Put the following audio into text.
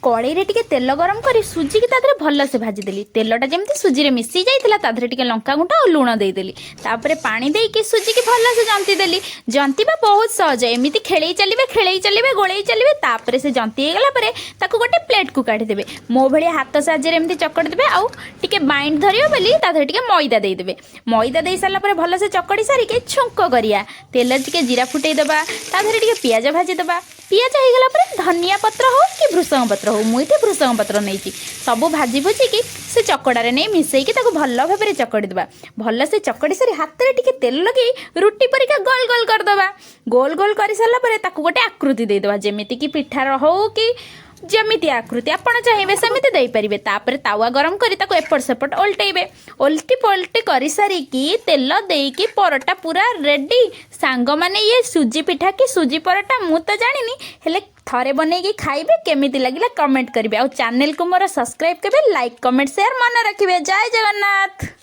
कड़े टिके तेल गरम कर सुजी की तादरे भलसे भाजीदेली तेलटा जमी सुजी रे मिसी जाइला तादरे टिके लंका गुंड और लुण देदेली तापर पानी देकी सुजी की भलसे जंती देली जंतीबा बहुत सहज एमती खेल चलिए गोल चलिए तापर से जंती गला गोटे प्लेट को काढ़ीदेवे मो भाई हाथ साहाଯ୍य एमती चकड़ी देवे आउ टिके बाइंड धरियो बोली तादरे टिके मैदा देदेवे मैदा दे सारा भलसे चकड़ी सारिके छुंक करिया तेल टिके जीरा फुटई देबा तादरे टिके पियाज भाजी देबा पियाज हो गला धनिया पत्र हो कि भृषंग पत्र हो मुझे भृषंग पत्र नहीं सब भाजी भुजिकी से चकड़ारे नहीं मिसेकी भल भाव चकड़ी देवा भल से चकड़ी सारी हाथ में टिके तेल लगे रुटी परिका गोल गोल करदे गोल गोल कर सारा गोटे आकृति देदेवा जमीती कि पिठार हो कि जमीती आकृति आपड़ चाहिए सेमती देपारे तापर तावा गरम कर एपट सेपट ओल्टेबे ओल्टी पल्टी कर सारिकी तेल देकी परटा पूरा रेडी सांग माने ये सुजी पिठा कि सुजी परटा मु तो जानी हेले थरे बनईकी खाइबे केमिति लगिला कमेंट करिवे और चैनल को मोर सब्सक्राइब करिवे लाइक कमेंट शेयर मन रखिए। जय जगन्नाथ।